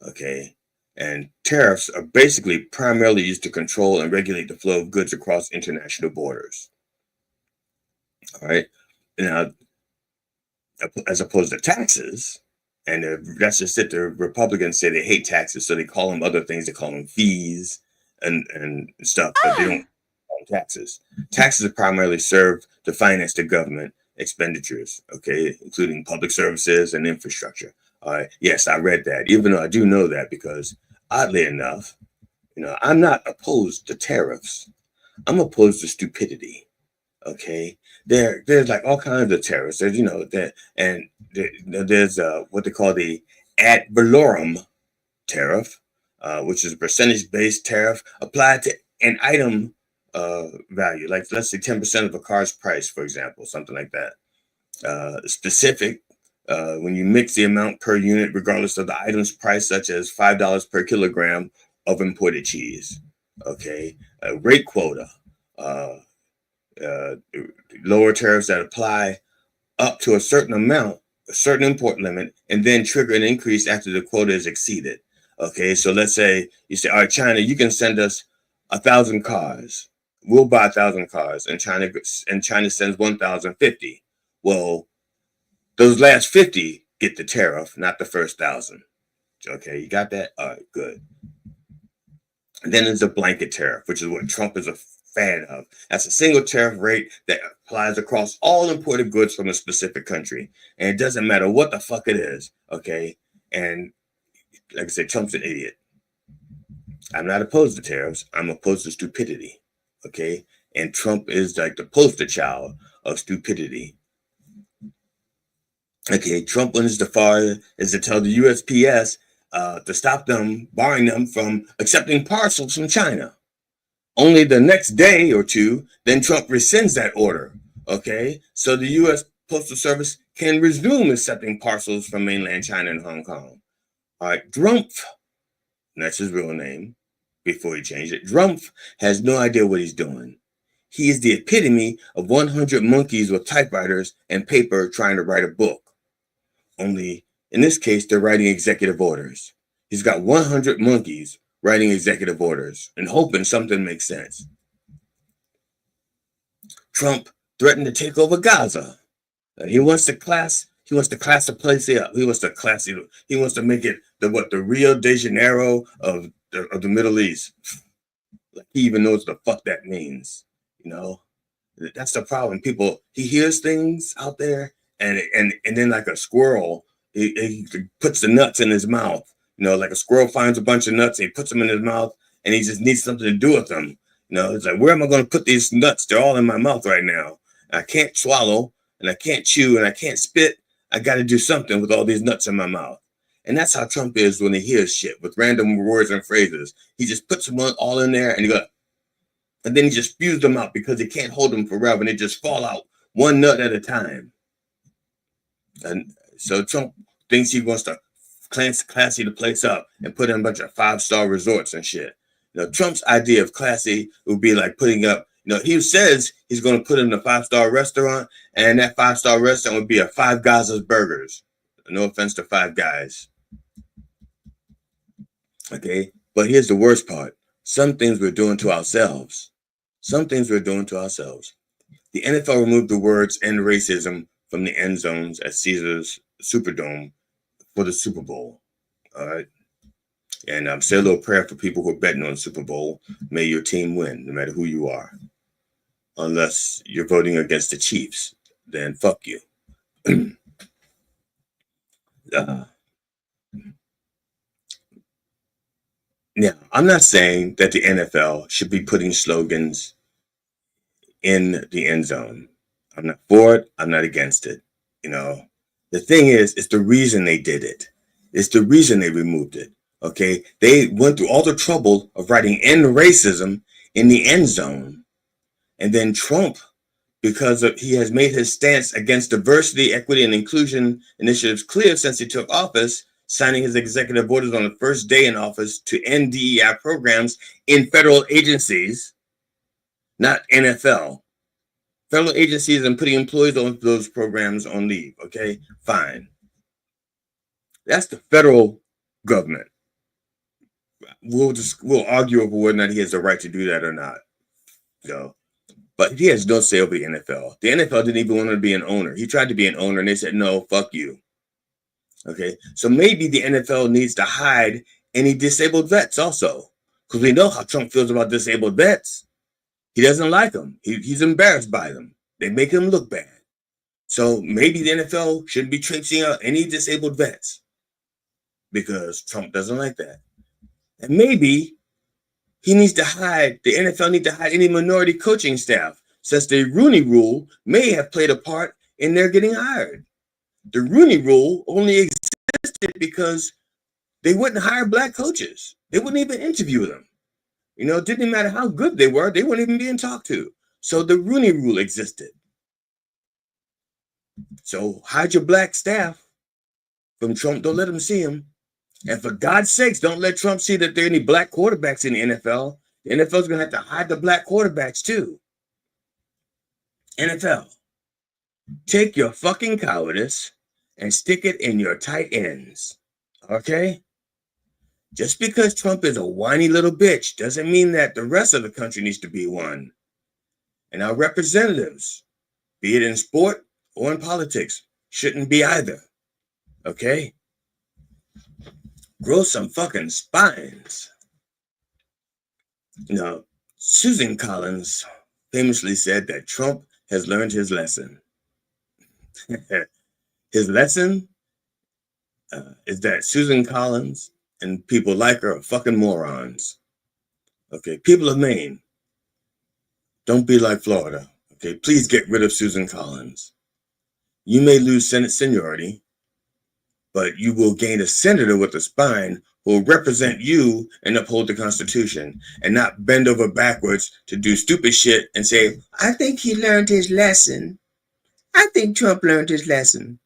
Okay, and tariffs are basically primarily used to control and regulate the flow of goods across international borders. All right, now, as opposed to taxes, and that's just it. The Republicans say they hate taxes, so they call them other things. They call them fees and stuff, but they don't call them taxes. Taxes are primarily served to finance the government expenditures, okay, including public services and infrastructure. All right, yes, I read that, even though I do know that because, oddly enough, I'm not opposed to tariffs. I'm opposed to stupidity. Okay, there's like all kinds of tariffs. There's there's what they call the ad valorem tariff, which is a percentage-based tariff applied to an item value, like let's say 10% of a car's price, for example, something like that. Specific when you mix the amount per unit, regardless of the item's price, such as $5 per kilogram of imported cheese. Okay, a rate quota, lower tariffs that apply up to a certain amount, a certain import limit, and then trigger an increase after the quota is exceeded. Okay, so let's say you say, all right, China, you can send us 1,000 cars. We'll buy 1,000 cars, and China sends 1,050. Well, those last 50 get the tariff, not the first 1,000. Okay, you got that? All right, good. And then there's a blanket tariff, which is what Trump is a fan of. That's a single tariff rate that applies across all imported goods from a specific country. And it doesn't matter what the fuck it is, okay? And like I said, Trump's an idiot. I'm not opposed to tariffs. I'm opposed to stupidity, okay? And Trump is like the poster child of stupidity. Okay, Trump went as far as to tell the USPS to stop them, barring them from accepting parcels from China. Only the next day or two, then Trump rescinds that order, okay? So the U.S. Postal Service can resume accepting parcels from mainland China and Hong Kong. All right, Drumpf, that's his real name, before he changed it. Drumpf has no idea what he's doing. He is the epitome of 100 monkeys with typewriters and paper trying to write a book. Only, in this case, they're writing executive orders. He's got 100 monkeys writing executive orders and hoping something makes sense. Trump threatened to take over Gaza. He wants to class the place up. He wants to make it the Rio de Janeiro of the Middle East. Like he even knows what the fuck that means. You know, that's the problem. He hears things out there, and then like a squirrel, he puts the nuts in his mouth. You know, like a squirrel finds a bunch of nuts, and he puts them in his mouth, and he just needs something to do with them. You know, it's like, where am I going to put these nuts? They're all in my mouth right now. I can't swallow, and I can't chew, and I can't spit. I got to do something with all these nuts in my mouth. And that's how Trump is when he hears shit with random words and phrases. He just puts them all in there, and then he just spews them out because he can't hold them forever, and they just fall out one nut at a time. And so Trump thinks he wants to classy the place up and put in a bunch of 5-star resorts and shit. You know, Trump's idea of classy would be like putting up, you know, he says he's going to put in a 5-star restaurant, and that 5-star restaurant would be a Five Guys Burgers. No offense to Five Guys. Okay, but here's the worst part. Some things we're doing to ourselves. The NFL removed the words "end racism" from the end zones at Caesars Superdome for the Super Bowl. All right. And say a little prayer for people who are betting on the Super Bowl. May your team win, no matter who you are. Unless you're voting against the Chiefs, then fuck you. Now, I'm not saying that the NFL should be putting slogans in the end zone. I'm not for it. I'm not against it. You know, the thing is, it's the reason they did it. It's the reason they removed it. Okay, they went through all the trouble of writing "end racism" in the end zone, and then Trump, because he has made his stance against diversity, equity, and inclusion initiatives clear since he took office, signing his executive orders on the first day in office to end DEI programs in federal agencies, not NFL. Federal agencies and putting employees on those programs on leave. Okay, fine. That's the federal government. We'll argue over whether or not he has the right to do that or not. So, but he has no say over the NFL. The NFL didn't even want to be an owner. He tried to be an owner, and they said, no, fuck you. Okay, so maybe the NFL needs to hide any disabled vets also, because we know how Trump feels about disabled vets. He doesn't like them. He's embarrassed by them. They make him look bad. So maybe the NFL shouldn't be traipsing out any disabled vets because Trump doesn't like that. And maybe the NFL needs to hide any minority coaching staff, since the Rooney Rule may have played a part in their getting hired. The Rooney Rule only existed because they wouldn't hire black coaches. They wouldn't even interview them. You know, it didn't matter how good they were. They weren't even being talked to. So the Rooney Rule existed. So hide your black staff from Trump. Don't let them see him. And for God's sakes, don't let Trump see that there are any black quarterbacks in the NFL. The NFL's going to have to hide the black quarterbacks too. NFL, take your fucking cowardice and stick it in your tight ends. Okay? Just because Trump is a whiny little bitch doesn't mean that the rest of the country needs to be one. And our representatives, be it in sport or in politics, shouldn't be either. Okay? Grow some fucking spines. Now, Susan Collins famously said that Trump has learned his lesson. His lesson is that Susan Collins and people like her are fucking morons. Okay, people of Maine, don't be like Florida. Okay, please get rid of Susan Collins. You may lose Senate seniority, but you will gain a senator with a spine who will represent you and uphold the Constitution and not bend over backwards to do stupid shit and say, I think he learned his lesson. I think Trump learned his lesson.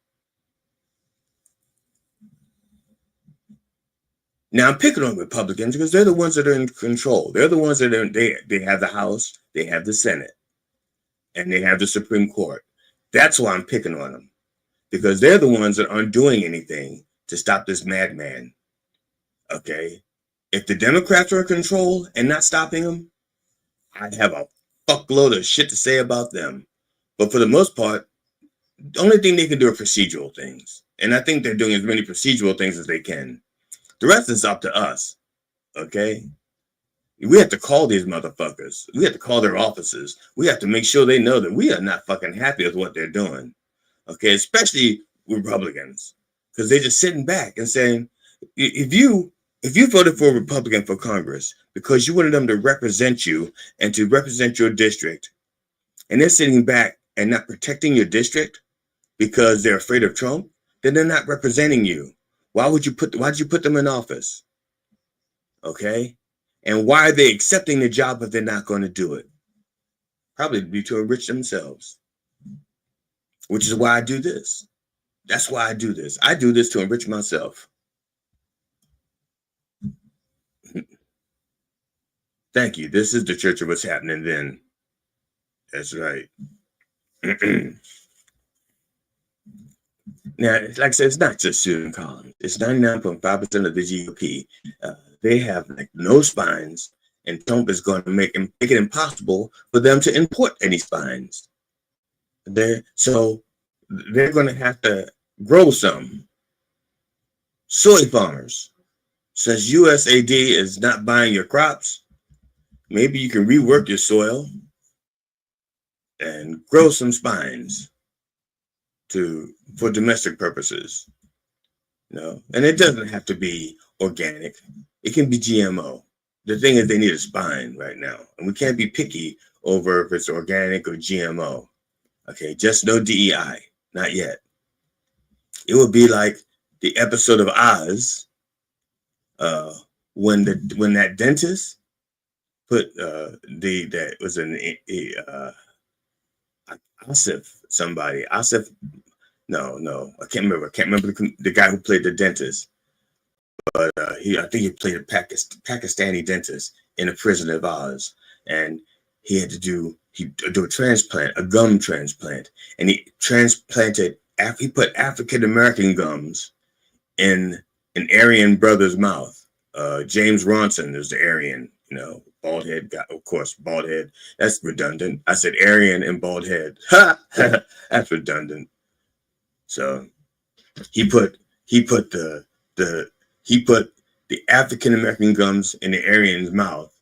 Now, I'm picking on Republicans because they're the ones that are in control. They're the ones that are, they have the House, they have the Senate, and they have the Supreme Court. That's why I'm picking on them, because they're the ones that aren't doing anything to stop this madman. Okay? If the Democrats are in control and not stopping them, I'd have a fuckload of shit to say about them. But for the most part, the only thing they can do are procedural things. And I think they're doing as many procedural things as they can. The rest is up to us, okay? We have to call these motherfuckers. We have to call their offices. We have to make sure they know that we are not fucking happy with what they're doing, okay? Especially Republicans, because they're just sitting back and saying, if you voted for a Republican for Congress because you wanted them to represent you and to represent your district, and they're sitting back and not protecting your district because they're afraid of Trump, then they're not representing you. Why did you put them in office? Okay? And why are they accepting the job if they're not going to do it? Probably be to enrich themselves. Which is why I do this. That's why I do this. I do this to enrich myself. Thank you. This is the Church of What's Happening Then. That's right. Now, like I said, it's not just Susan Collins. It's 99.5% of the GOP. They have like no spines, and Trump is going to make it impossible for them to import any spines. So they're going to have to grow some. Soy farmers, since USAID is not buying your crops, maybe you can rework your soil and grow some spines for domestic purposes. And it doesn't have to be organic. It can be GMO. The thing is, they need a spine right now, and we can't be picky over if it's organic or GMO. Okay, just no DEI, not yet. It would be like the episode of Oz when that dentist put that was an Asif. No, I can't remember. I can't remember the guy who played the dentist, but I think he played a Pakistani dentist in a prison of Oz, and he had to do a transplant, a gum transplant, and he transplanted. He put African American gums in an Aryan brother's mouth. James Ronson is the Aryan, bald head guy. Of course, bald head. That's redundant. I said Aryan and bald head. That's redundant. So he put the African American gums in the Aryan's mouth,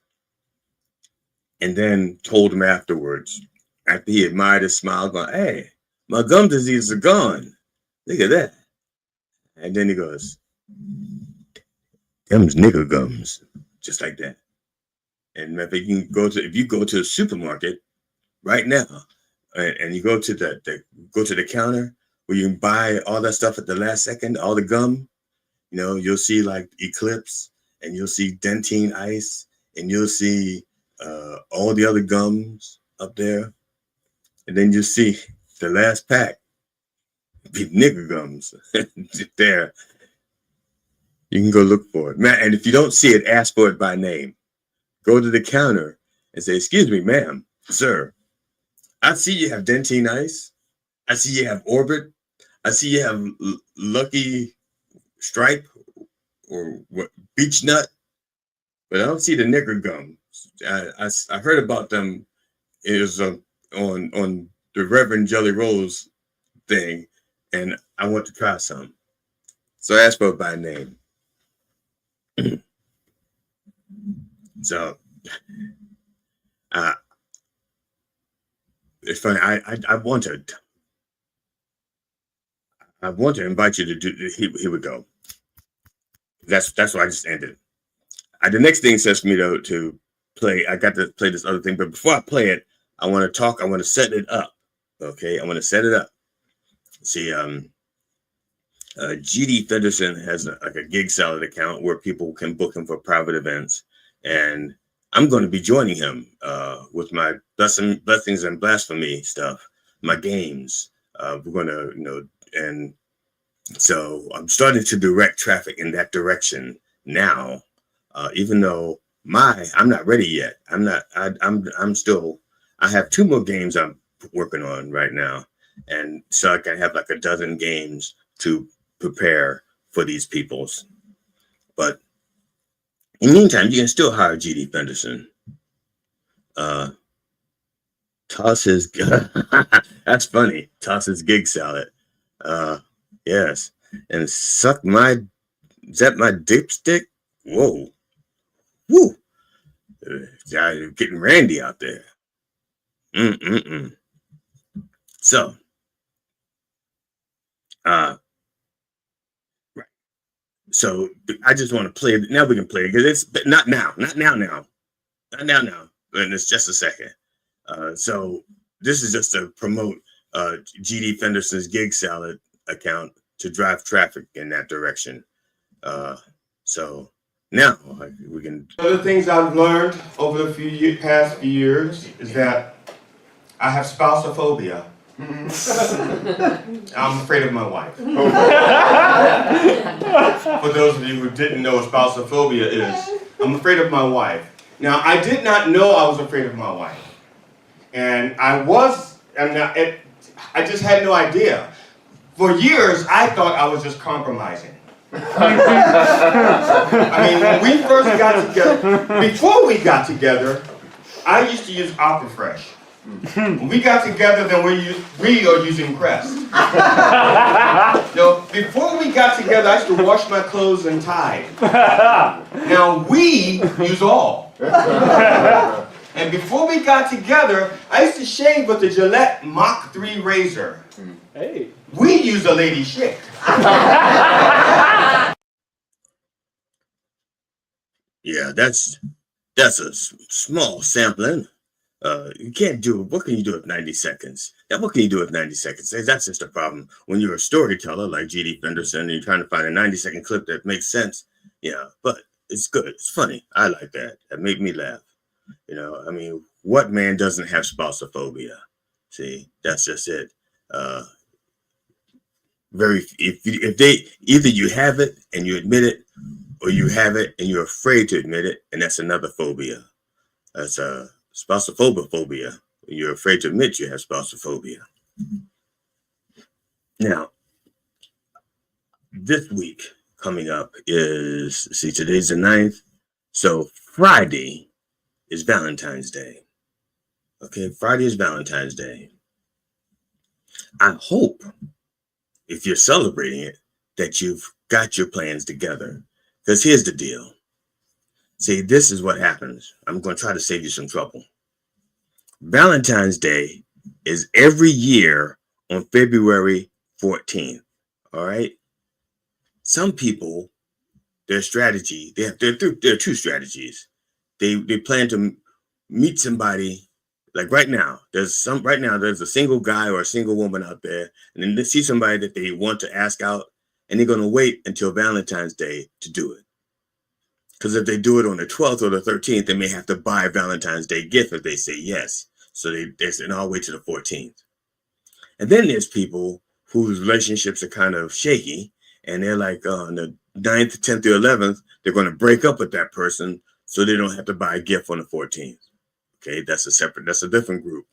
and then told him afterwards, after he admired his smile, going, "Hey, my gum diseases are gone. Look at that." And then he goes, "Them's nigger gums," just like that. And if you go to a supermarket right now, and you go to the counter where you can buy all that stuff at the last second, all the gum, you'll see like Eclipse, and you'll see Dentine Ice, and you'll see all the other gums up there, and then you see the last pack, be nigger gums there. You can go look for it, man. And if you don't see it, ask for it by name. go to the counter and say, "Excuse me, ma'am, sir, I see you have Dentine Ice. I see you have Orbit. I see you have Lucky Stripe or what Beach Nut, but I don't see the nigger gum. I heard about them. It was on the Reverend Jelly Rolls thing, and I want to try some. So I asked for it by name." So it's funny. I want to invite you to do. Here we go. That's what I just ended. The next thing says for me to play. I got to play this other thing, but before I play it, I want to talk. I want to set it up. Okay, I want to set it up. See, GD Fenderson has a gig salad account where people can book him for private events, and I'm going to be joining him with my blessings and blasphemy stuff, my games. We're going to, and so I'm starting to direct traffic in that direction now, even though I'm not ready yet. I'm still. I have 2 more games I'm working on right now, and so I can have like a dozen games to prepare for these peoples. But in the meantime, you can still hire GD Fenderson. Toss his that's funny. Toss his gig salad. Yes. And suck my is that my dipstick? Whoa. Woo. Getting randy out there. So right. So I just want to play it. Now we can play it because it's not now. And it's just a second. So this is just to promote GD Fenderson's gig salad account to drive traffic in that direction. So now we can. One of the things I've learned over the past few years is that I have spousophobia. I'm afraid of my wife. For those of you who didn't know what spousophobia is, I'm afraid of my wife. Now, I did not know I was afraid of my wife. And I just had no idea. For years, I thought I was just compromising. I mean, when we first got together, before we got together, I used to use Opera Fresh. When we got together, then we are using Crest. Before we got together, I used to wash my clothes in Tide. Now we use all. And before we got together, I used to shave with the Gillette Mach 3 razor. Hey. We use a Lady Schick. Yeah, that's a small sampling. You can't do it. What can you do with 90 seconds? What can you do with 90 seconds? That's just a problem. When you're a storyteller like GD Fenderson and you're trying to find a 90-second clip that makes sense, but it's good. It's funny. I like that. That made me laugh. I mean, what man doesn't have spousophobia? See, that's just it. If they either you have it and you admit it, or you have it and you're afraid to admit it, and that's another phobia. That's spousophobia. You're afraid to admit you have spousophobia. Now, this week coming up is, today's the 9th. So Friday is Valentine's Day. Okay, Friday is Valentine's Day. I hope, if you're celebrating it, that you've got your plans together. Because here's the deal. See, this is what happens. I'm going to try to save you some trouble. Valentine's Day is every year on February 14th. All right? Some people, their strategy, there are 2 strategies. They plan to meet somebody. Like right now, there's a single guy or a single woman out there, and then they see somebody that they want to ask out, and they're going to wait until Valentine's Day to do it. Because if they do it on the 12th or the 13th, they may have to buy a Valentine's Day gift if they say yes. So they say, no, I'll wait to the 14th. And then there's people whose relationships are kind of shaky, and they're like on the 9th, 10th, or 11th, they're going to break up with that person so they don't have to buy a gift on the 14th. Okay, that's a different group.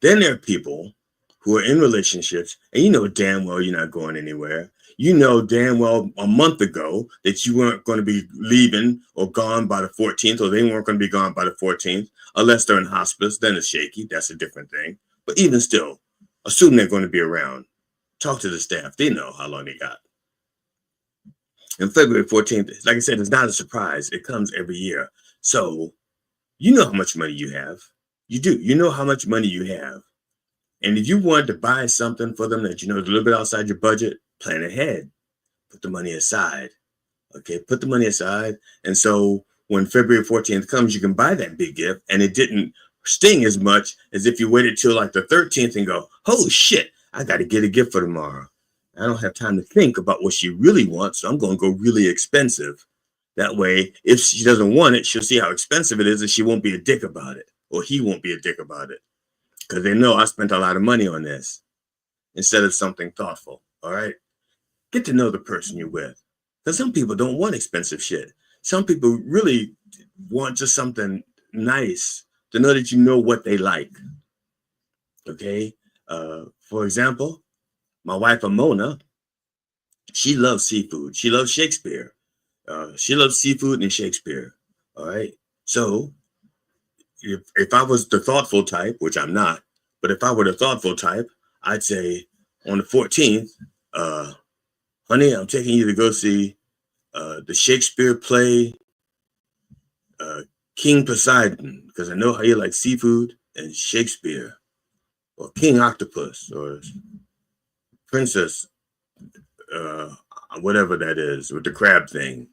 Then there are people who are in relationships, and you know damn well you're not going anywhere. You know damn well a month ago that you weren't going to be leaving or gone by the 14th, or they weren't going to be gone by the 14th, unless they're in hospice. Then it's shaky. That's a different thing. But even still, assume they're going to be around. Talk to the staff. They know how long they got. And February 14th, like I said, it's not a surprise. It comes every year. So you know how much money you have. You do. You know how much money you have. And if you wanted to buy something for them that you know is a little bit outside your budget, plan ahead. Put the money aside. Okay, put the money aside. And so when February 14th comes, you can buy that big gift, and it didn't sting as much as if you waited till like the 13th and go, holy shit, I got to get a gift for tomorrow. I don't have time to think about what she really wants, so I'm going to go really expensive. That way, if she doesn't want it, she'll see how expensive it is, and she won't be a dick about it, or he won't be a dick about it, because they know I spent a lot of money on this instead of something thoughtful. All right, get to know the person you're with, because some people don't want expensive shit. Some people really want just something nice to know that you know what they like. Okay, for example, my wife Amona, she loves seafood. She loves Shakespeare. She loves seafood and Shakespeare. All right. So if I was the thoughtful type, which I'm not, but if I were the thoughtful type, I'd say on the 14th, honey, I'm taking you to go see the Shakespeare play, King Poseidon, because I know how you like seafood and Shakespeare, or King Octopus, or Princess, whatever that is, with the crab thing.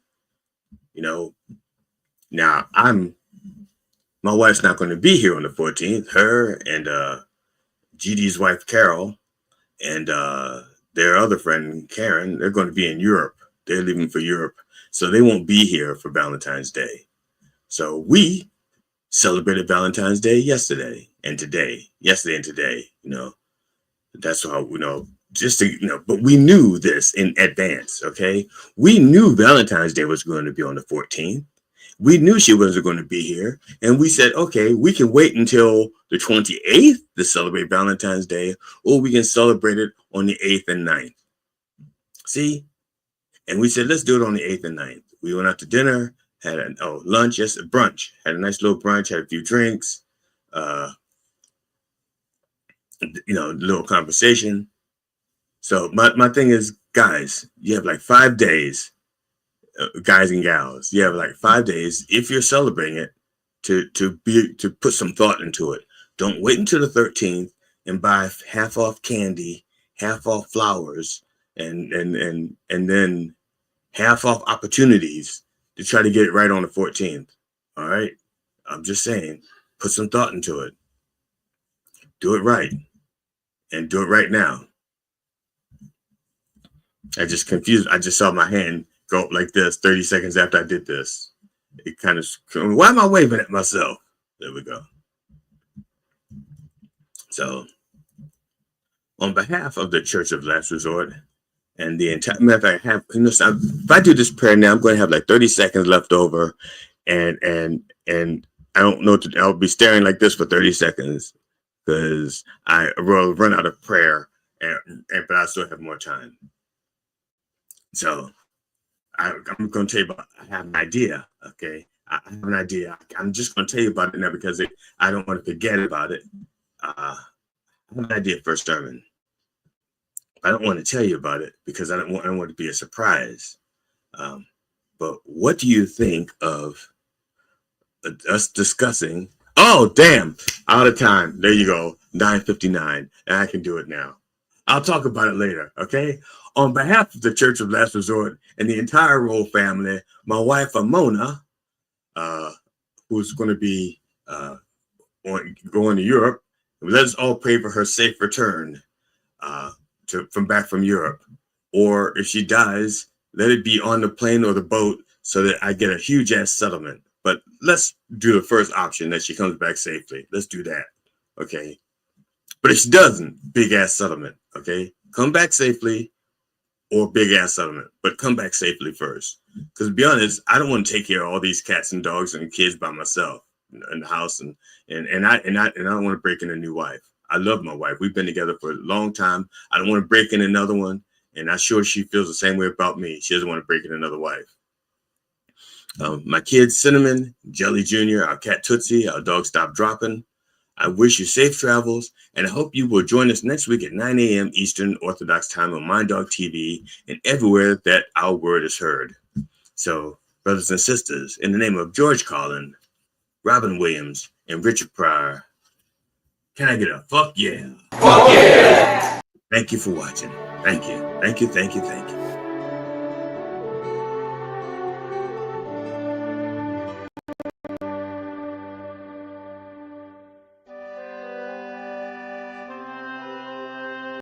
You know, now my wife's not going to be here on the 14th. Her and GD's wife Carol and their other friend Karen, they're going to be in Europe. They're leaving for Europe, so they won't be here for Valentine's Day. So we celebrated Valentine's Day yesterday and today. You know, that's how just to but we knew this in advance. Okay, we knew Valentine's Day was going to be on the 14th. We knew she wasn't going to be here, and we said, okay, we can wait until the 28th to celebrate Valentine's Day, or we can celebrate it on the 8th and 9th. See? And we said, let's do it on the 8th and 9th. We went out to dinner, had lunch, yes, a brunch, had a nice little brunch, had a few drinks, a little conversation. So my thing is, guys, you have like 5 days, guys and gals, you have like 5 days, if you're celebrating it, to put some thought into it. Don't wait until the 13th and buy half off candy, half off flowers, and then half off opportunities to try to get it right on the 14th. All right, I'm just saying, put some thought into it. Do it right, and do it right now. I just saw my hand go up like this 30 seconds after I did this. It kind of, why am I waving at myself? There we go. So, on behalf of the Church of Last Resort and the entire, matter of fact, if I do this prayer now, I'm going to have like 30 seconds left over, and I don't know, I'll be staring like this for 30 seconds because I will run out of prayer, but I still have more time. So I'm going to tell you about, I have an idea, okay? I have an idea. I'm just going to tell you about it now because I don't want to forget about it. I have an idea for a sermon. I don't want to tell you about it because I don't want it to be a surprise. But what do you think of us discussing? Oh, damn, out of time. There you go, 9:59, and I can do it now. I'll talk about it later, okay? On behalf of the Church of Last Resort and the entire Roll family, my wife, Amona, who's going to be going to Europe, let us all pray for her safe return from Europe. Or if she dies, let it be on the plane or the boat so that I get a huge ass settlement. But let's do the first option, that she comes back safely. Let's do that, okay? But if she doesn't, big ass settlement, okay? Come back safely, or big ass settlement, but come back safely first. Because to be honest, I don't want to take care of all these cats and dogs and kids by myself in the house, and I don't want to break in a new wife. I love my wife. We've been together for a long time. I don't want to break in another one, and I'm sure she feels the same way about me. She doesn't want to break in another wife. My kids, Cinnamon, Jelly Jr., our cat Tootsie, our dog Stop Dropping. I wish you safe travels, and I hope you will join us next week at 9 a.m. Eastern Orthodox Time on Mind Dog TV and everywhere that our word is heard. So, brothers and sisters, in the name of George Carlin, Robin Williams, and Richard Pryor, can I get a fuck yeah? Fuck yeah! Thank you for watching. Thank you. Thank you, thank you, thank you.